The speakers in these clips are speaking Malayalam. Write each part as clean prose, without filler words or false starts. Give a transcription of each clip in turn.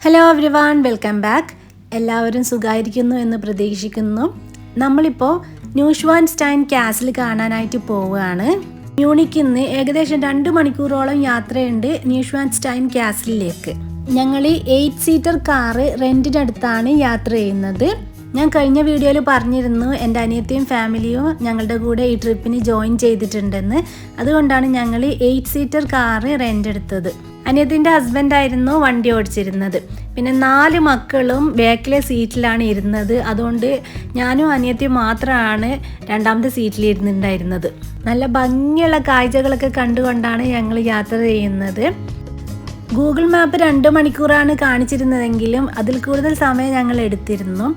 Hello everyone, welcome back. എല്ലാവരും സുഖമായിരിക്കുന്നു എന്ന് പ്രതീക്ഷിക്കുന്നു. നമ്മളിപ്പോൾ ന്യൂഷ്വാൻസ്റ്റൈൻ കാസിൽ കാണാനായിട്ട് പോവുകയാണ്. മ്യൂണിക്കിൽ നിന്ന് ഏകദേശം 2 മണിക്കൂറോളം യാത്രയുണ്ട് ന്യൂഷ്വാൻസ്റ്റൈൻ കാസിലേക്ക്. ഞങ്ങൾ 8 സീറ്റർ കാറ് റെൻറ്റിനടുത്താണ് യാത്ര ചെയ്യുന്നത്. ഞാൻ കഴിഞ്ഞ വീഡിയോയിൽ പറഞ്ഞിരുന്നു എൻ്റെ അനിയത്തിയും ഫാമിലിയും ഞങ്ങളുടെ കൂടെ ഈ ട്രിപ്പിന് ജോയിൻ ചെയ്തിട്ടുണ്ടെന്ന്. അതുകൊണ്ടാണ് ഞങ്ങൾ 8 സീറ്റർ കാറ് റെൻ്റ് എടുത്തത്. അനിയത്തിൻ്റെ ഹസ്ബൻഡായിരുന്നു വണ്ടി ഓടിച്ചിരുന്നത്. പിന്നെ 4 മക്കളും ബാക്കിലെ സീറ്റിലാണ് ഇരുന്നത്. അതുകൊണ്ട് ഞാനും അനിയത്തിയും മാത്രമാണ് 2ാമത്തെ സീറ്റിൽ ഇരുന്നിട്ടുണ്ടായിരുന്നത്. നല്ല ഭംഗിയുള്ള കാഴ്ചകളൊക്കെ കണ്ടുകൊണ്ടാണ് ഞങ്ങൾ യാത്ര ചെയ്യുന്നത്. ഗൂഗിൾ മാപ്പ് 2 മണിക്കൂറാണ് കാണിച്ചിരുന്നതെങ്കിലും അതിൽ കൂടുതൽ സമയം ഞങ്ങൾ എടുത്തിരുന്നു.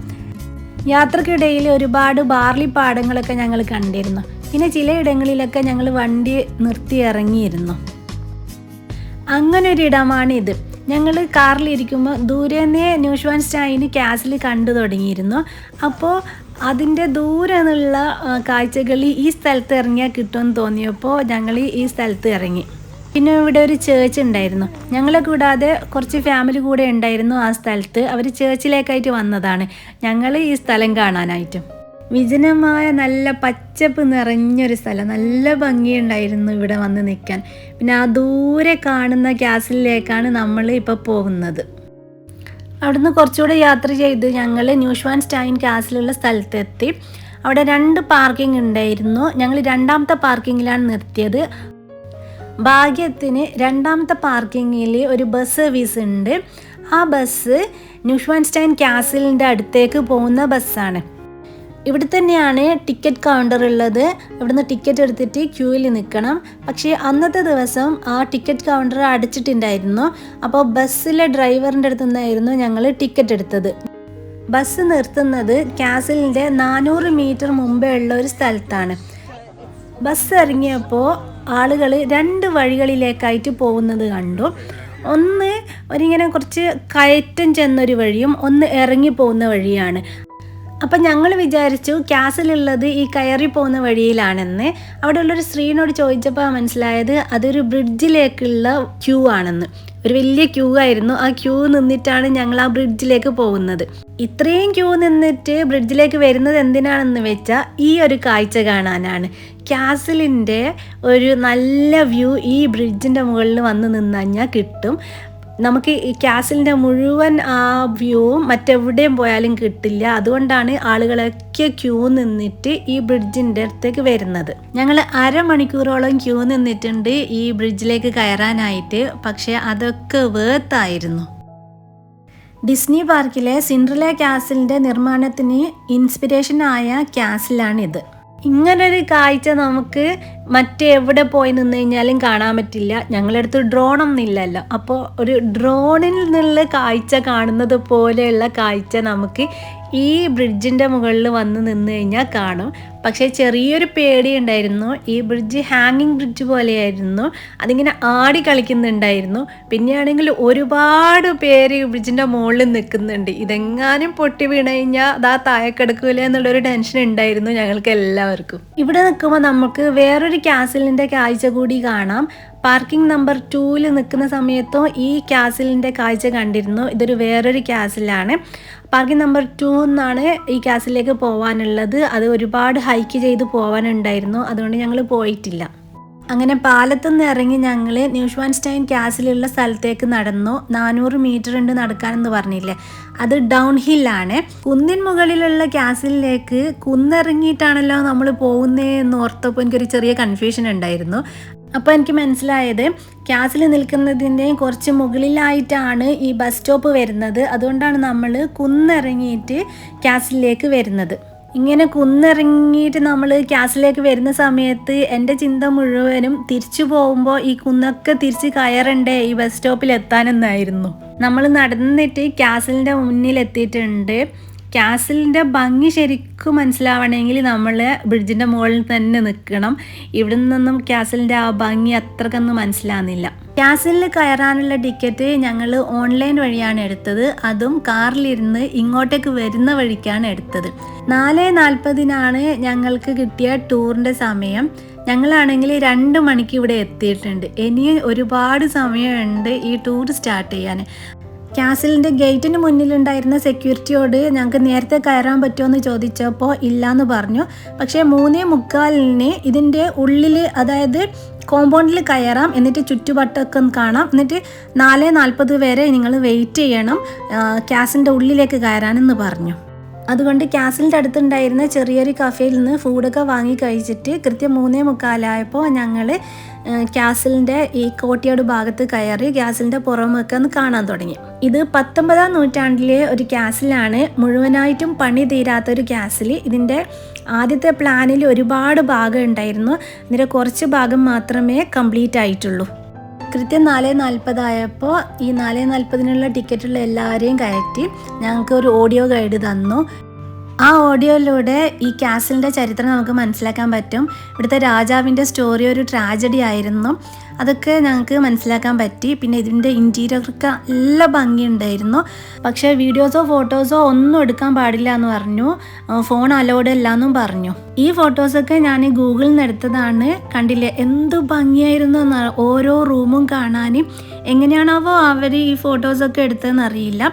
യാത്രക്കിടയിൽ ഒരുപാട് ബാർലി പാടങ്ങളൊക്കെ ഞങ്ങൾ കണ്ടിരുന്നു. പിന്നെ ചിലയിടങ്ങളിലൊക്കെ ഞങ്ങൾ വണ്ടി നിർത്തി ഇറങ്ങിയിരുന്നു. അങ്ങനെ ഒരിടമാണിത്. ഞങ്ങൾ കാറിലിരിക്കുമ്പോൾ ദൂരെന്നേ ന്യൂഷ്വാൻസ്റ്റൈൻ കാസിൽ കണ്ടു തുടങ്ങിയിരുന്നു. അപ്പോൾ അതിൻ്റെ ദൂരെ നിന്നുള്ള കാഴ്ചകൾ ഈ സ്ഥലത്ത് ഇറങ്ങിയാൽ കിട്ടുമെന്ന് തോന്നിയപ്പോൾ ഞങ്ങൾ ഈ സ്ഥലത്ത് ഇറങ്ങി. പിന്നെ ഇവിടെ ഒരു ചേർച്ച് ഉണ്ടായിരുന്നു. ഞങ്ങളെ കൂടാതെ കുറച്ച് ഫാമിലി കൂടെ ഉണ്ടായിരുന്നു ആ സ്ഥലത്ത്. അവർ ചേർച്ചിലേക്കായിട്ട് വന്നതാണ് ഞങ്ങൾ ഈ സ്ഥലം കാണാനായിട്ടും. വിജനമായ നല്ല പച്ചപ്പ് നിറഞ്ഞൊരു സ്ഥലം, നല്ല ഭംഗിയുണ്ടായിരുന്നു ഇവിടെ വന്ന് നിൽക്കാൻ. പിന്നെ ആ ദൂരെ കാണുന്ന കാസിലേക്കാണ് നമ്മൾ ഇപ്പോൾ പോകുന്നത്. അവിടുന്ന് കുറച്ചുകൂടെ യാത്ര ചെയ്ത് ഞങ്ങൾ ന്യൂഷ്വാൻസ്റ്റൈൻ കാസിലുള്ള സ്ഥലത്തെത്തി. അവിടെ 2 പാർക്കിംഗ് ഉണ്ടായിരുന്നു. ഞങ്ങൾ 2ാമത്തെ പാർക്കിങ്ങിലാണ് നിർത്തിയത്. ഭാഗ്യത്തിന് 2ാമത്തെ പാർക്കിങ്ങിൽ ഒരു ബസ് സർവീസ് ഉണ്ട്. ആ ബസ് ന്യൂഷ്വാൻസ്റ്റൈൻ കാസിലിൻ്റെ അടുത്തേക്ക് പോകുന്ന ബസ്സാണ്. ഇവിടെ തന്നെയാണ് ടിക്കറ്റ് കൗണ്ടർ ഉള്ളത്. ഇവിടുന്ന് ടിക്കറ്റ് എടുത്തിട്ട് ക്യൂവിൽ നിൽക്കണം. പക്ഷേ അന്നത്തെ ദിവസം ആ ടിക്കറ്റ് കൗണ്ടർ അടച്ചിട്ടുണ്ടായിരുന്നു. അപ്പോൾ ബസ്സിലെ ഡ്രൈവറിൻ്റെ അടുത്ത് നിന്നായിരുന്നു ഞങ്ങൾ ടിക്കറ്റ് എടുത്തത്. ബസ് നിർത്തുന്നത് കാസിലിൻ്റെ 400 മീറ്റർ മുമ്പേ ഉള്ള ഒരു സ്ഥലത്താണ്. ബസ് ഇറങ്ങിയപ്പോൾ ആളുകൾ 2 വഴികളിലേക്കായിട്ട് പോകുന്നത് കണ്ടു. ഒന്ന് ഒരിങ്ങനെ കുറച്ച് കയറ്റം ചെന്നൊരു വഴിയും ഒന്ന് ഇറങ്ങി പോകുന്ന വഴിയാണ്. അപ്പം ഞങ്ങൾ വിചാരിച്ചു കാസിലുള്ളത് ഈ കയറി പോകുന്ന വഴിയിലാണെന്ന്. അവിടെ ഉള്ളൊരു സ്ത്രീനോട് ചോദിച്ചപ്പോൾ മനസ്സിലായത് അതൊരു ബ്രിഡ്ജിലേക്കുള്ള ക്യൂ ആണെന്ന്. ഒരു വലിയ ക്യൂ ആയിരുന്നു. ആ ക്യൂ നിന്നിട്ടാണ് ഞങ്ങൾ ആ ബ്രിഡ്ജിലേക്ക് പോകുന്നത്. ഇത്രയും ക്യൂ നിന്നിട്ട് ബ്രിഡ്ജിലേക്ക് വരുന്നത് എന്തിനാണെന്ന് വെച്ചാൽ ഈ ഒരു കാഴ്ച കാണാനാണ്. കാസിലിൻ്റെ ഒരു നല്ല വ്യൂ ഈ ബ്രിഡ്ജിൻ്റെ മുകളിൽ വന്ന് നിന്ന് കഴിഞ്ഞാൽ കിട്ടും. നമുക്ക് ഈ കാസിലിൻ്റെ മുഴുവൻ ആ വ്യൂവും മറ്റെവിടെയും പോയാലും കിട്ടില്ല. അതുകൊണ്ടാണ് ആളുകളൊക്കെ ക്യൂ നിന്നിട്ട് ഈ ബ്രിഡ്ജിൻ്റെ അടുത്തേക്ക് വരുന്നത്. ഞങ്ങൾ അരമണിക്കൂറോളം ക്യൂ നിന്നിട്ടുണ്ട് ഈ ബ്രിഡ്ജിലേക്ക് കയറാനായിട്ട്. പക്ഷേ അതൊക്കെ വേർത്തായിരുന്നു. ഡിസ്നി പാർക്കിലെ സിൻഡ്രല കാസിലിൻ്റെ നിർമ്മാണത്തിന് ഇൻസ്പിറേഷനായ കാസിലാണിത്. ഇങ്ങനൊരു കാഴ്ച നമുക്ക് മറ്റെവിടെ പോയി നിന്ന് കഴിഞ്ഞാലും കാണാൻ പറ്റില്ല. ഞങ്ങളടുത്ത് ഡ്രോണൊന്നും ഇല്ലല്ലോ. അപ്പോൾ ഒരു ഡ്രോണിൽ നിന്നുള്ള കാഴ്ച കാണുന്നത് പോലെയുള്ള കാഴ്ച നമുക്ക് ഈ ബ്രിഡ്ജിൻ്റെ മുകളിൽ വന്ന് നിന്ന് കഴിഞ്ഞാൽ കാണും. പക്ഷേ ചെറിയൊരു പേടി ഉണ്ടായിരുന്നു. ഈ ബ്രിഡ്ജ് ഹാങ്ങിങ് ബ്രിഡ്ജ് പോലെയായിരുന്നു. അതിങ്ങനെ ആടി കളിക്കുന്നുണ്ടായിരുന്നു. പിന്നെയാണെങ്കിൽ ഒരുപാട് പേര് ഈ ബ്രിഡ്ജിൻ്റെ മുകളിൽ നിൽക്കുന്നുണ്ട്. ഇതെങ്ങാനും പൊട്ടി വീണ് കഴിഞ്ഞാൽ അതാ താഴെ കിടക്കൂല എന്നുള്ളൊരു ടെൻഷൻ ഉണ്ടായിരുന്നു ഞങ്ങൾക്ക് എല്ലാവർക്കും. ഇവിടെ നിൽക്കുമ്പോൾ നമുക്ക് വേറൊരു കാസിലിൻ്റെ കാഴ്ച കൂടി കാണാം. പാർക്കിംഗ് നമ്പർ 2 നിൽക്കുന്ന സമയത്തും ഈ കാസിലിൻ്റെ കാഴ്ച കണ്ടിരുന്നു. ഇതൊരു വേറൊരു കാസിലാണ്. പാർക്കിംഗ് നമ്പർ 2 എന്നാണ് ഈ കാസിലേക്ക് പോകാനുള്ളത്. അത് ഒരുപാട് ഹൈക്ക് ചെയ്ത് പോകാനുണ്ടായിരുന്നു. അതുകൊണ്ട് ഞങ്ങൾ പോയിട്ടില്ല. അങ്ങനെ പാലത്തുനിന്ന് ഇറങ്ങി ഞങ്ങൾ ന്യൂഷ്വാൻസ്റ്റൈൻ കാസിലുള്ള സ്ഥലത്തേക്ക് നടന്നു. 400 മീറ്റർ ഉണ്ട് നടക്കാനെന്ന് പറഞ്ഞില്ലേ, അത് ഡൗൺ ഹില്ലാണ്. കുന്നിൻ മുകളിലുള്ള കാസിലേക്ക് കുന്നിറങ്ങിയിട്ടാണല്ലോ നമ്മൾ പോകുന്നതെന്ന് ഓർത്തപ്പോൾ എനിക്കൊരു ചെറിയ കൺഫ്യൂഷൻ ഉണ്ടായിരുന്നു. അപ്പോൾ എനിക്ക് മനസ്സിലായത് കാസിൽ നിൽക്കുന്നതിൻ്റെയും കുറച്ച് മുകളിലായിട്ടാണ് ഈ ബസ് സ്റ്റോപ്പ് വരുന്നത്. അതുകൊണ്ടാണ് നമ്മൾ കുന്നിറങ്ങിയിട്ട് കാസിലേക്ക് വരുന്നത്. ഇങ്ങനെ കുന്നിറങ്ങിയിട്ട് നമ്മൾ കാസിലേക്ക് വരുന്ന സമയത്ത് എൻ്റെ ചിന്ത മുഴുവനും തിരിച്ചു പോകുമ്പോൾ ഈ കുന്നൊക്കെ തിരിച്ച് കയറണ്ടേ ഈ ബസ് സ്റ്റോപ്പിൽ എത്താനെന്നായിരുന്നു. നമ്മൾ നടന്നിട്ട് കാസിലിൻ്റെ മുന്നിൽ എത്തിയിട്ടുണ്ട്. കാസിലിൻ്റെ ഭംഗി ശരിക്കും മനസ്സിലാവണമെങ്കിൽ നമ്മൾ ബ്രിഡ്ജിൻ്റെ മുകളിൽ തന്നെ നിൽക്കണം. ഇവിടെ നിന്നൊന്നും കാസിലിൻ്റെ ആ ഭംഗി അത്രക്കൊന്നും മനസ്സിലാകുന്നില്ല. കാസിലിൽ കയറാനുള്ള ടിക്കറ്റ് ഞങ്ങൾ ഓൺലൈൻ വഴിയാണ് എടുത്തത്. അതും കാറിലിരുന്ന് ഇങ്ങോട്ടേക്ക് വരുന്ന വഴിക്കാണ് എടുത്തത്. 4:40 ഞങ്ങൾക്ക് കിട്ടിയ ടൂറിൻ്റെ സമയം. ഞങ്ങളാണെങ്കിൽ 2 മണിക്ക് ഇവിടെ എത്തിയിട്ടുണ്ട്. ഇനി ഒരുപാട് സമയമുണ്ട് ഈ ടൂർ സ്റ്റാർട്ട് ചെയ്യാൻ. കാസിലിൻ്റെ ഗേറ്റിന് മുന്നിലുണ്ടായിരുന്ന സെക്യൂരിറ്റിയോട് ഞങ്ങൾക്ക് നേരത്തെ കയറാൻ പറ്റുമോ എന്ന് ചോദിച്ചപ്പോൾ ഇല്ലയെന്ന് പറഞ്ഞു. പക്ഷേ 3:45 ഇതിൻ്റെ ഉള്ളിൽ, അതായത് കോമ്പൗണ്ടിൽ കയറാം, എന്നിട്ട് ചുറ്റുവട്ടമൊക്കെ കാണാം, എന്നിട്ട് 4:40 വരെ നിങ്ങൾ വെയിറ്റ് ചെയ്യണം കാസിലിൻ്റെ ഉള്ളിലേക്ക് കയറാനെന്ന് പറഞ്ഞു. അതുകൊണ്ട് കാസിലിൻ്റെ അടുത്തുണ്ടായിരുന്ന ചെറിയൊരു കഫേയിൽ നിന്ന് ഫുഡൊക്കെ വാങ്ങി കഴിച്ചിട്ട് കൃത്യം 3:45 ഞങ്ങൾ കാസിലിൻ്റെ ഈ കോർട്ട്യാർഡ് ഭാഗത്ത് കയറി കാസിലിൻ്റെ പുറമൊക്കെ ഒന്ന് കാണാൻ തുടങ്ങി. ഇത് 19-ാം നൂറ്റാണ്ടിലെ ഒരു കാസിലാണ്, മുഴുവനായിട്ടും പണി തീരാത്തൊരു കാസിൽ. ഇതിൻ്റെ ആദ്യത്തെ പ്ലാനിൽ ഒരുപാട് ഭാഗം ഉണ്ടായിരുന്നു, ഇതിൻ്റെ കുറച്ച് ഭാഗം മാത്രമേ കംപ്ലീറ്റ് ആയിട്ടുള്ളൂ. കൃത്യം 4:40 ഈ 4:40 ടിക്കറ്റുള്ള എല്ലാവരെയും കയറ്റി ഞങ്ങൾക്ക് ഒരു ഓഡിയോ ഗൈഡ് തന്നു. ആ ഓഡിയോയിലൂടെ ഈ കാസിലിൻ്റെ ചരിത്രം നമുക്ക് മനസ്സിലാക്കാൻ പറ്റും. ഇവിടുത്തെ രാജാവിൻ്റെ സ്റ്റോറി ഒരു ട്രാജഡി ആയിരുന്നു, അതൊക്കെ ഞങ്ങൾക്ക് മനസ്സിലാക്കാൻ പറ്റി. പിന്നെ ഇതിൻ്റെ ഇൻറ്റീരിയറൊക്കെ നല്ല ഭംഗിയുണ്ടായിരുന്നു. പക്ഷേ വീഡിയോസോ ഫോട്ടോസോ ഒന്നും എടുക്കാൻ പാടില്ല എന്ന് പറഞ്ഞു, ഫോൺ അലൗഡ് അല്ല എന്നും പറഞ്ഞു. ഈ ഫോട്ടോസൊക്കെ ഞാൻ ഗൂഗിളിൽ നിന്ന് എടുത്തതാണ്. കണ്ടില്ലേ എന്ത് ഭംഗിയായിരുന്നു ഓരോ റൂമും കാണാൻ. എങ്ങനെയാണാവോ അവർ ഈ ഫോട്ടോസൊക്കെ എടുത്തതെന്ന് അറിയില്ല.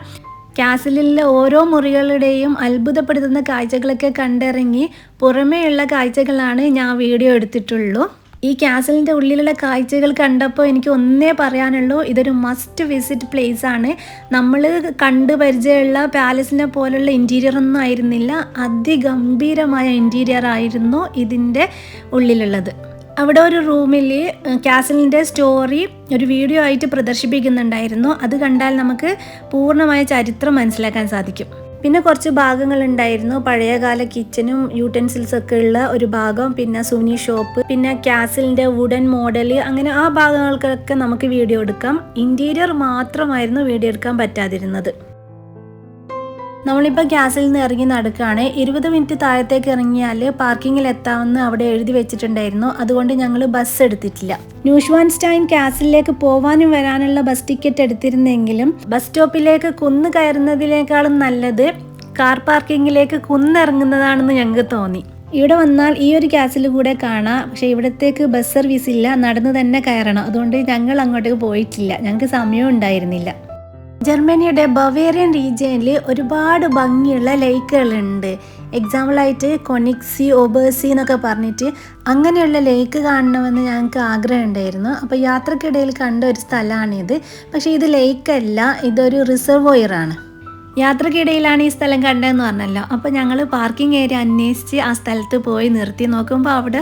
കാസിലിലെ ഓരോ മുറികളുടെയും അത്ഭുതപ്പെടുത്തുന്ന കാഴ്ചകളൊക്കെ കണ്ടിറങ്ങി പുറമേയുള്ള കാഴ്ചകളാണ് ഞാൻ വീഡിയോ എടുത്തിട്ടുള്ളൂ. ഈ കാസിലിൻ്റെ ഉള്ളിലുള്ള കാഴ്ചകൾ കണ്ടപ്പോൾ എനിക്ക് ഒന്നേ പറയാനുള്ളൂ, ഇതൊരു മസ്റ്റ് വിസിറ്റ് പ്ലേസ് ആണ്. നമ്മൾ കണ്ടു പരിചയമുള്ള പാലസിനെ പോലുള്ള ഇൻറ്റീരിയർ ഒന്നും ആയിരുന്നില്ല, അതിഗംഭീരമായ ഇൻറ്റീരിയർ ആയിരുന്നു ഇതിൻ്റെ ഉള്ളിലുള്ളത്. അവിടെ ഒരു റൂമിൽ കാസിലിൻ്റെ സ്റ്റോറി ഒരു വീഡിയോ ആയിട്ട് പ്രദർശിപ്പിക്കുന്നുണ്ടായിരുന്നു. അത് കണ്ടാൽ നമുക്ക് പൂർണ്ണമായ ചരിത്രം മനസ്സിലാക്കാൻ സാധിക്കും. പിന്നെ കുറച്ച് ഭാഗങ്ങളുണ്ടായിരുന്നു, പഴയകാല കിച്ചനും യൂട്ടൻസിൽസൊക്കെ ഉള്ള ഒരു ഭാഗം, പിന്നെ സുനി ഷോപ്പ്, പിന്നെ കാസിലിൻ്റെ വുഡൻ മോഡൽ, അങ്ങനെ ആ ഭാഗങ്ങൾക്കൊക്കെ നമുക്ക് വീഡിയോ എടുക്കാം. ഇൻറ്റീരിയർ മാത്രമായിരുന്നു വീഡിയോ എടുക്കാൻ പറ്റാതിരുന്നത്. നമ്മളിപ്പോൾ കാസിൽ നിന്ന് ഇറങ്ങി നടക്കുകയാണ്. 20 മിനിറ്റ് താഴത്തേക്ക് ഇറങ്ങിയാൽ പാർക്കിങ്ങിൽ എത്താമെന്ന് അവിടെ എഴുതി വെച്ചിട്ടുണ്ടായിരുന്നു. അതുകൊണ്ട് ഞങ്ങൾ ബസ് എടുത്തിട്ടില്ല. ന്യൂഷ്വാൻസ്റ്റൈൻ കാസിലേക്ക് പോവാനും വരാനുള്ള ബസ് ടിക്കറ്റ് എടുത്തിരുന്നെങ്കിലും ബസ് സ്റ്റോപ്പിലേക്ക് കുന്ന് കയറുന്നതിനേക്കാളും നല്ലത് കാർ പാർക്കിങ്ങിലേക്ക് കുന്നിറങ്ങുന്നതാണെന്ന് ഞങ്ങൾക്ക് തോന്നി. ഇവിടെ വന്നാൽ ഈ ഒരു കാസിൽ കൂടെ കാണാം, പക്ഷേ ഇവിടത്തേക്ക് ബസ് സർവീസ് ഇല്ല, നടന്ന് തന്നെ കയറണം. അതുകൊണ്ട് ഞങ്ങൾ അങ്ങോട്ടേക്ക് പോയിട്ടില്ല, ഞങ്ങൾക്ക് സമയവും ഉണ്ടായിരുന്നില്ല. ജർമ്മനിയുടെ ബവേറിയൻ റീജിയനിൽ ഒരുപാട് ഭംഗിയുള്ള ലേക്കുകളുണ്ട്. എക്സാമ്പിളായിട്ട് കൊണിക്സി, ഒബേഴ്സി എന്നൊക്കെ പറഞ്ഞിട്ട് അങ്ങനെയുള്ള ലേക്ക് കാണണമെന്ന് ഞങ്ങൾക്ക് ആഗ്രഹം ഉണ്ടായിരുന്നു. അപ്പോൾ യാത്രക്കിടയിൽ കണ്ട ഒരു സ്ഥലമാണിത്. പക്ഷേ ഇത് ലേക്കല്ല, ഇതൊരു റിസർവോയറാണ്. യാത്രക്കിടയിലാണ് ഈ സ്ഥലം കണ്ടതെന്ന് പറഞ്ഞല്ലോ. അപ്പോൾ ഞങ്ങൾ പാർക്കിംഗ് ഏരിയ അന്വേഷിച്ച് ആ സ്ഥലത്ത് പോയി നിർത്തി നോക്കുമ്പോൾ അവിടെ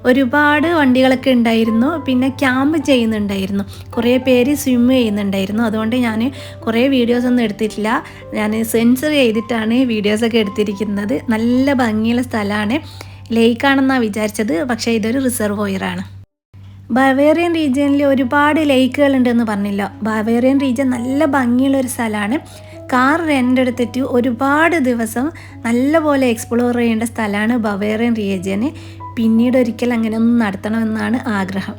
ഒരുപാട് വണ്ടികളൊക്കെ ഉണ്ടായിരുന്നു. പിന്നെ ക്യാമ്പ് ചെയ്യുന്നുണ്ടായിരുന്നു, കുറേ പേര് സ്വിം ചെയ്യുന്നുണ്ടായിരുന്നു. അതുകൊണ്ട് ഞാൻ കുറേ വീഡിയോസൊന്നും എടുത്തിട്ടില്ല, ഞാൻ സെൻസർ ചെയ്തിട്ടാണ് വീഡിയോസൊക്കെ എടുത്തിരിക്കുന്നത്. നല്ല ഭംഗിയുള്ള സ്ഥലമാണ്, ലേക്കാണെന്നാണ് വിചാരിച്ചത്, പക്ഷേ ഇതൊരു റിസർവോയറാണ്. ബവേറിയൻ റീജിയനിൽ ഒരുപാട് ലേക്കുകളുണ്ടെന്ന് പറഞ്ഞില്ല. ബവേറിയൻ റീജിയൻ നല്ല ഭംഗിയുള്ളൊരു സ്ഥലമാണ്. കാർ റെൻ്റ് എടുത്തിട്ട് ഒരുപാട് ദിവസം നല്ലപോലെ എക്സ്പ്ലോർ ചെയ്യേണ്ട സ്ഥലമാണ് ബവേറിയൻ റീജിയന്. പിന്നീട് ഒരിക്കൽ അങ്ങനെ ഒന്നും നടത്തണമെന്നാണ് ആഗ്രഹം.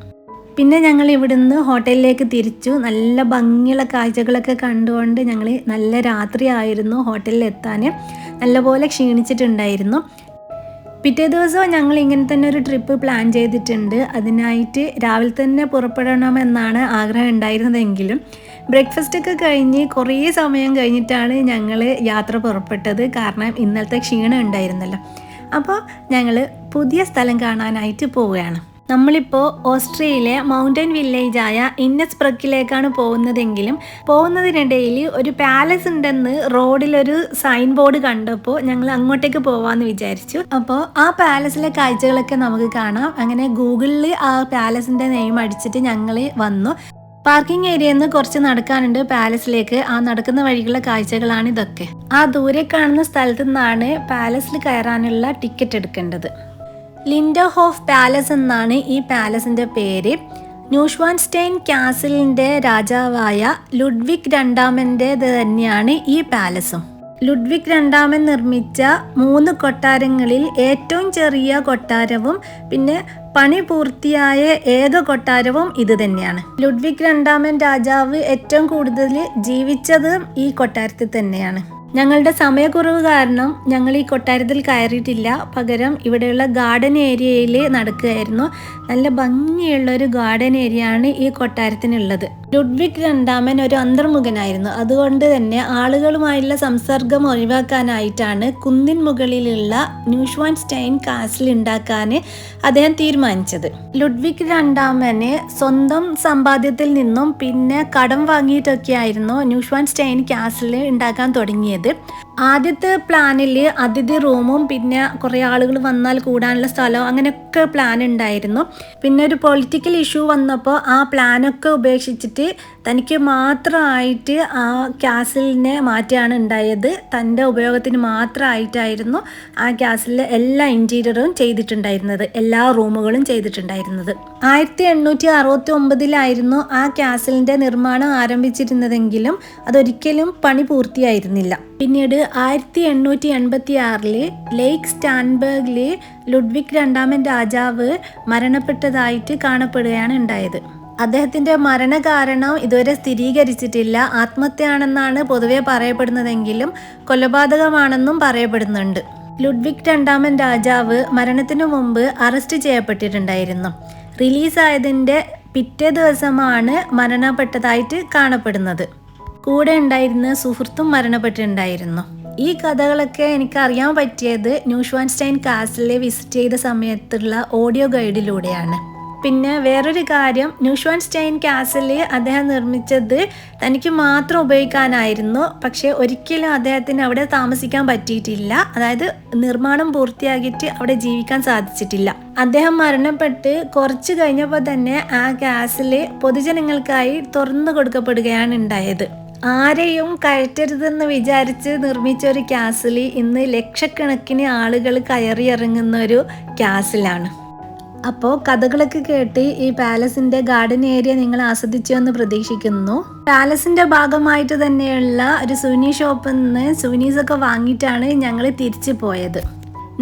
പിന്നെ ഞങ്ങൾ ഇവിടുന്ന് ഹോട്ടലിലേക്ക് തിരിച്ചു. നല്ല ഭംഗിയുള്ള കാഴ്ചകളൊക്കെ കണ്ടുകൊണ്ട് ഞങ്ങൾ നല്ല രാത്രിയായിരുന്നു ഹോട്ടലിൽ എത്താൻ. നല്ലപോലെ ക്ഷീണിച്ചിട്ടുണ്ടായിരുന്നു. പിറ്റേ ദിവസം ഞങ്ങൾ ഇങ്ങനെ തന്നെ ഒരു ട്രിപ്പ് പ്ലാൻ ചെയ്തിട്ടുണ്ട്. അതിനായിട്ട് രാവിലെ തന്നെ പുറപ്പെടണമെന്നാണ് ആഗ്രഹം ഉണ്ടായിരുന്നതെങ്കിലും ബ്രേക്ക്ഫാസ്റ്റൊക്കെ കഴിഞ്ഞ് കുറേ സമയം കഴിഞ്ഞിട്ടാണ് ഞങ്ങൾ യാത്ര പുറപ്പെട്ടത്. കാരണം ഇന്നലത്തെ ക്ഷീണം ഉണ്ടായിരുന്നല്ലോ. അപ്പോൾ ഞങ്ങൾ പുതിയ സ്ഥലം കാണാനായിട്ട് പോവുകയാണ്. നമ്മളിപ്പോൾ ഓസ്ട്രിയയിലെ മൗണ്ടൻ വില്ലേജായ ഇന്നസ്ബ്രക്കിലേക്കാണ് പോകുന്നതെങ്കിലും പോകുന്നതിനിടയിൽ ഒരു പാലസ് ഉണ്ടെന്ന് റോഡിലൊരു സൈൻ ബോർഡ് കണ്ടപ്പോൾ ഞങ്ങൾ അങ്ങോട്ടേക്ക് പോവാമെന്ന് വിചാരിച്ചു. അപ്പോൾ ആ പാലസിലെ കാഴ്ചകളൊക്കെ നമുക്ക് കാണാം. അങ്ങനെ ഗൂഗിളിൽ ആ പാലസിൻ്റെ നെയിം അടിച്ചിട്ട് ഞങ്ങൾ വന്നു. പാർക്കിംഗ് ഏരിയയിൽ നിന്ന് കുറച്ച് നടക്കാനുണ്ട് പാലസിലേക്ക്. ആ നടക്കുന്ന വഴികളുള്ള കാഴ്ചകളാണ് ഇതൊക്കെ. ആ ദൂരെ കാണുന്ന സ്ഥലത്തു നിന്നാണ് പാലസിൽ കയറാനുള്ള ടിക്കറ്റ് എടുക്കേണ്ടത്. ലിൻഡർഹോഫ് പാലസ് എന്നാണ് ഈ പാലസിൻ്റെ പേര്. ന്യൂഷ്വാൻസ്റ്റൈൻ കാസിലിൻ്റെ രാജാവായ ലുഡ്വിഗ് രണ്ടാമൻ്റേത് തന്നെയാണ് ഈ പാലസും. ലുഡ്വിഗ് രണ്ടാമൻ നിർമ്മിച്ച 3 കൊട്ടാരങ്ങളിൽ ഏറ്റവും ചെറിയ കൊട്ടാരവും പിന്നെ പണി പൂർത്തിയായ ഏക കൊട്ടാരവും ഇത് തന്നെയാണ്. ലുഡ്വിഗ് രണ്ടാമൻ രാജാവ് ഏറ്റവും കൂടുതൽ ജീവിച്ചത് ഈ കൊട്ടാരത്തിൽ തന്നെയാണ്. ഞങ്ങളുടെ സമയക്കുറവ് കാരണം ഞങ്ങൾ ഈ കൊട്ടാരത്തിൽ കയറിയിട്ടില്ല. പകരം ഇവിടെയുള്ള ഗാർഡൻ ഏരിയയിൽ നടക്കുകയായിരുന്നു. നല്ല ഭംഗിയുള്ള ഒരു ഗാർഡൻ ഏരിയ ആണ് ഈ കൊട്ടാരത്തിനുള്ളത്. ലുഡ്വിഗ് രണ്ടാമൻ ഒരു അന്തർമുഖനായിരുന്നു. അതുകൊണ്ട് തന്നെ ആളുകളുമായുള്ള സംസർഗം ഒഴിവാക്കാനായിട്ടാണ് കുന്നിൻ മുകളിലുള്ള ന്യൂഷ്വാൻസ്റ്റൈൻ കാസിൽ ഉണ്ടാക്കാൻ അദ്ദേഹം തീരുമാനിച്ചത്. ലുഡ്വിഗ് രണ്ടാമന് സ്വന്തം സമ്പാദ്യത്തിൽ നിന്നും പിന്നെ കടം വാങ്ങിയിട്ടൊക്കെ ആയിരുന്നു ന്യൂഷ്വാൻസ്റ്റൈൻ കാസിൽ ഉണ്ടാക്കാൻ തുടങ്ങിയത്. ആദ്യത്തെ പ്ലാനിൽ അതിഥി റൂമും പിന്നെ കുറേ ആളുകൾ വന്നാൽ കൂടാനുള്ള സ്ഥലവും അങ്ങനെയൊക്കെ പ്ലാൻ ഉണ്ടായിരുന്നു. പിന്നെ ഒരു പൊളിറ്റിക്കൽ ഇഷ്യൂ വന്നപ്പോൾ ആ പ്ലാനൊക്കെ ഉപേക്ഷിച്ചിട്ട് തനിക്ക് മാത്രമായിട്ട് ആ കാസിലിനെ മാറ്റുകയാണ് ഉണ്ടായത്. തൻ്റെ ഉപയോഗത്തിന് മാത്രമായിട്ടായിരുന്നു ആ കാസിലെ എല്ലാ ഇൻറ്റീരിയറും ചെയ്തിട്ടുണ്ടായിരുന്നത്, എല്ലാ റൂമുകളും ചെയ്തിട്ടുണ്ടായിരുന്നത്. 1869 ആ കാസിലിൻ്റെ നിർമ്മാണം ആരംഭിച്ചിരുന്നതെങ്കിലും അതൊരിക്കലും പണി പൂർത്തിയായിരുന്നില്ല. പിന്നീട് 1886 ലേക്ക് സ്റ്റാൻബർഗിൽ ലുഡ്വിഗ് രണ്ടാമൻ രാജാവ് മരണപ്പെട്ടതായിട്ട് കാണപ്പെടുകയാണ് ഉണ്ടായത്. അദ്ദേഹത്തിൻ്റെ മരണകാരണം ഇതുവരെ സ്ഥിരീകരിച്ചിട്ടില്ല. ആത്മഹത്യയാണെന്നാണ് പൊതുവെ പറയപ്പെടുന്നതെങ്കിലും കൊലപാതകമാണെന്നും പറയപ്പെടുന്നുണ്ട്. ലുഡ്വിഗ് രണ്ടാമൻ രാജാവ് മരണത്തിനു മുമ്പ് അറസ്റ്റ് ചെയ്യപ്പെട്ടിട്ടുണ്ടായിരുന്നു. റിലീസായതിൻ്റെ പിറ്റേ ദിവസമാണ് മരണപ്പെട്ടതായിട്ട് കാണപ്പെടുന്നത്. കൂടെ ഉണ്ടായിരുന്ന സുഹൃത്തും മരണപ്പെട്ടിട്ടുണ്ടായിരുന്നു. ഈ കഥകളൊക്കെ എനിക്ക് അറിയാൻ പറ്റിയത് ന്യൂഷ്വാൻസ്റ്റൈൻ കാസിലെ വിസിറ്റ് ചെയ്ത സമയത്തുള്ള ഓഡിയോ ഗൈഡിലൂടെയാണ്. പിന്നെ വേറൊരു കാര്യം, ന്യൂഷ്വാൻസ്റ്റൈൻ കാസിൽ അദ്ദേഹം നിർമ്മിച്ചത് തനിക്ക് മാത്രം ഉപയോഗിക്കാനായിരുന്നു. പക്ഷേ ഒരിക്കലും അദ്ദേഹത്തിന് അവിടെ താമസിക്കാൻ പറ്റിയിട്ടില്ല. അതായത് നിർമ്മാണം പൂർത്തിയാക്കിയിട്ട് അവിടെ ജീവിക്കാൻ സാധിച്ചിട്ടില്ല. അദ്ദേഹം മരണപ്പെട്ട് കുറച്ച് കഴിഞ്ഞപ്പോൾ തന്നെ ആ കാസിൽ പൊതുജനങ്ങൾക്കായി തുറന്നു കൊടുക്കപ്പെടുകയാണ് ഉണ്ടായത്. ആരെയും കയറ്റരുതെന്ന് വിചാരിച്ച് നിർമ്മിച്ച ഒരു കാസിൽ ഇന്ന് ലക്ഷക്കണക്കിന് ആളുകൾ കയറിയിറങ്ങുന്ന ഒരു കാസിലാണ്. അപ്പോൾ കഥകളൊക്കെ കേട്ട് ഈ പാലസിൻ്റെ ഗാർഡൻ ഏരിയ നിങ്ങൾ ആസ്വദിച്ചു എന്ന് പ്രതീക്ഷിക്കുന്നു. പാലസിൻ്റെ ഭാഗമായിട്ട് തന്നെയുള്ള ഒരു സുവനീർ ഷോപ്പിൽ നിന്ന് സുവനീർസൊക്കെ വാങ്ങിയിട്ടാണ് ഞങ്ങൾ തിരിച്ചു പോയത്.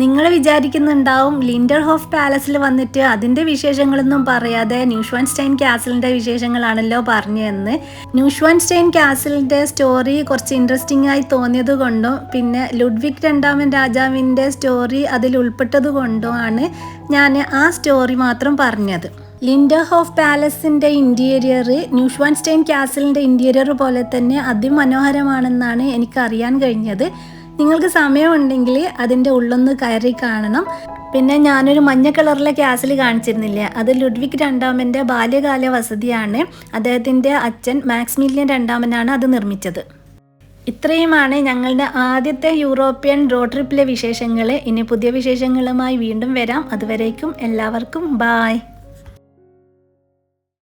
നിങ്ങൾ വിചാരിക്കുന്നുണ്ടാവും ലിൻഡർഹോഫ് പാലസിൽ വന്നിട്ട് അതിൻ്റെ വിശേഷങ്ങളൊന്നും പറയാതെ ന്യൂഷ്വാൻസ്റ്റൈൻ കാസിലിൻ്റെ വിശേഷങ്ങളാണല്ലോ പറഞ്ഞതെന്ന്. ന്യൂഷ്വാൻസ്റ്റൈൻ കാസിലിൻ്റെ സ്റ്റോറി കുറച്ച് ഇൻട്രസ്റ്റിംഗ് ആയി തോന്നിയത് കൊണ്ടും പിന്നെ ലുഡ്വിഗ് രണ്ടാമൻ രാജാവിൻ്റെ സ്റ്റോറി അതിൽ ഉൾപ്പെട്ടത് കൊണ്ടുമാണ് ഞാൻ ആ സ്റ്റോറി മാത്രം പറഞ്ഞത്. ലിൻഡർഹോഫ് പാലസിൻ്റെ ഇൻറ്റീരിയർ ന്യൂഷ്വാൻസ്റ്റൈൻ കാസിലിൻ്റെ ഇൻറ്റീരിയർ പോലെ തന്നെ അതിമനോഹരമാണെന്നാണ് എനിക്കറിയാൻ കഴിഞ്ഞത്. നിങ്ങൾക്ക് സമയമുണ്ടെങ്കിൽ അതിൻ്റെ ഉള്ളൊന്ന് കയറി കാണണം. പിന്നെ ഞാനൊരു മഞ്ഞ കളറിലെ കാസിൽ കാണിച്ചിരുന്നില്ലേ, അത് ലുഡ്വിഗ് രണ്ടാമൻ്റെ ബാല്യകാല വസതിയാണ്. അദ്ദേഹത്തിൻ്റെ അച്ഛൻ മാക്സിമിലിയൻ രണ്ടാമനാണ് അത് നിർമ്മിച്ചത്. ഇത്രയുമാണ് ഞങ്ങളുടെ ആദ്യത്തെ യൂറോപ്യൻ റോഡ് ട്രിപ്പിലെ വിശേഷങ്ങൾ. ഇനി പുതിയ വിശേഷങ്ങളുമായി വീണ്ടും വരാം. അതുവരേക്കും എല്ലാവർക്കും ബായ്.